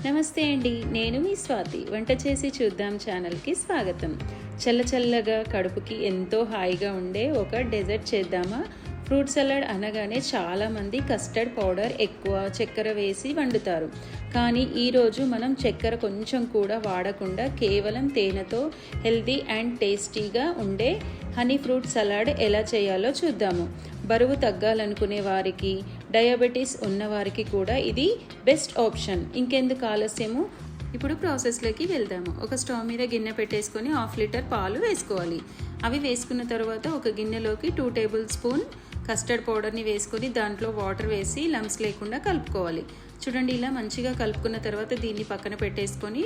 నమస్తే అండి, నేను మీ స్వాతి. వంట చేసి చూద్దాం ఛానల్కి స్వాగతం. చల్లచల్లగా కడుపుకి ఎంతో హాయిగా ఉండే ఒక డెజర్ట్ చేద్దామా? ఫ్రూట్ సలాడ్ అనగానే చాలామంది కస్టర్డ్ పౌడర్ ఎక్కువ చక్కెర వేసి వండుతారు. కానీ ఈరోజు మనం చక్కెర కొంచెం కూడా వాడకుండా కేవలం తేనెతో హెల్తీ అండ్ టేస్టీగా ఉండే హనీ ఫ్రూట్ సలాడ్ ఎలా చేయాలో చూద్దాము. బరువు తగ్గాలనుకునే వారికి, డయాబెటీస్ ఉన్నవారికి కూడా ఇది బెస్ట్ ఆప్షన్. ఇంకెందుకు ఆలస్యము, ఇప్పుడు ప్రాసెస్లోకి వెళ్దాము. ఒక స్టవ్ మీద గిన్నె పెట్టేసుకొని 1/2 లీటర్ పాలు వేసుకోవాలి. అవి వేసుకున్న తర్వాత ఒక గిన్నెలోకి 2 టేబుల్ స్పూన్ కస్టర్డ్ పౌడర్ని వేసుకొని దాంట్లో వాటర్ వేసి లమ్స్ లేకుండా కలుపుకోవాలి. చూడండి, ఇలా మంచిగా కలుపుకున్న తర్వాత దీన్ని పక్కన పెట్టేసుకొని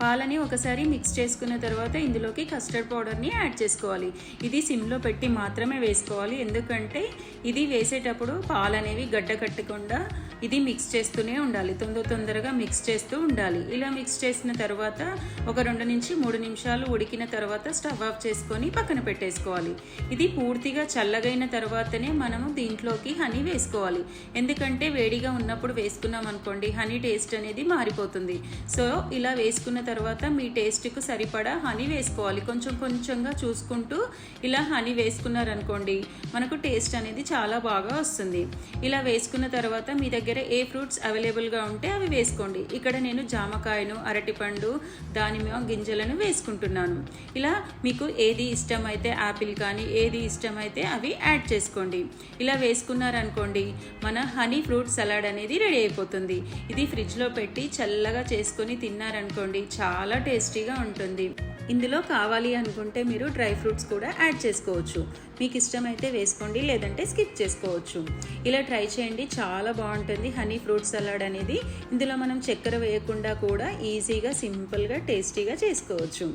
పాలని ఒకసారి మిక్స్ చేసుకున్న తర్వాత ఇందులోకి కస్టర్డ్ పౌడర్ని యాడ్ చేసుకోవాలి. ఇది సిమ్లో పెట్టి మాత్రమే వేసుకోవాలి, ఎందుకంటే ఇది వేసేటప్పుడు పాలు అనేవి గడ్డ కట్టకుండా ఇది మిక్స్ చేస్తూనే ఉండాలి. తొందరగా మిక్స్ చేస్తూ ఉండాలి. ఇలా మిక్స్ చేసిన తర్వాత ఒక 2 నుంచి 3 నిమిషాలు ఉడికిన తర్వాత స్టవ్ ఆఫ్ చేసుకొని పక్కన పెట్టేసుకోవాలి. ఇది పూర్తిగా చల్లగైన తర్వాతనే మనము దీంట్లోకి హనీ వేసుకోవాలి, ఎందుకంటే వేడిగా ఉన్నప్పుడు వేసుకున్నాం అనుకోండి హనీ టేస్ట్ అనేది మారిపోతుంది. సో ఇలా వేసుకున్న తర్వాత మీ టేస్ట్కు సరిపడా హనీ వేసుకోవాలి. కొంచెంగా చూసుకుంటూ ఇలా హనీ వేసుకున్నారనుకోండి మనకు టేస్ట్ అనేది చాలా బాగా వస్తుంది. ఇలా వేసుకున్న తర్వాత మీ దగ్గర ఏ ఫ్రూట్స్ అవైలబుల్గా ఉంటే అవి వేసుకోండి. ఇక్కడ నేను జామకాయను, అరటిపండు, దానిమ్మ గింజలను వేసుకుంటున్నాను. ఇలా మీకు ఏది ఇష్టమైతే, యాపిల్ కానీ ఏది ఇష్టమైతే అవి యాడ్ చేసుకోండి. ఇలా వేసుకున్నారనుకోండి మన హనీ ఫ్రూట్ సలాడ్ అనేది రెడీ అయిపోతుంది. ఇది ఫ్రిడ్జ్లో పెట్టి చల్లగా చేసుకొని తిన్నారనుకోండి చాలా టేస్టీగా ఉంటుంది. ఇందులో కావాలి అనుకుంటే మీరు డ్రై ఫ్రూట్స్ కూడా యాడ్ చేసుకోవచ్చు. మీకు ఇష్టమైతే వేసుకోండి, లేదంటే స్కిప్ చేసుకోవచ్చు. ఇలా ట్రై చేయండి, చాలా బాగుంటుంది హనీ ఫ్రూట్ సలాడ్ అనేది. ఇందులో మనం చక్కెర వేయకుండా కూడా ఈజీగా, సింపుల్గా, టేస్టీగా చేసుకోవచ్చు.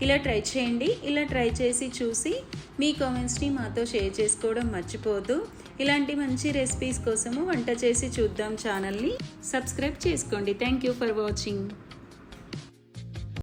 ఇలా ట్రై చేయండి. ఇలా ట్రై చేసి చూసి మీ కామెంట్స్ని మాతో షేర్ చేసుకోవడం మర్చిపోవద్దు. ఇలాంటి మంచి రెసిపీస్ కోసము వంట చేసి చూద్దాం ఛానల్ని సబ్స్క్రైబ్ చేసుకోండి. Thank you for watching.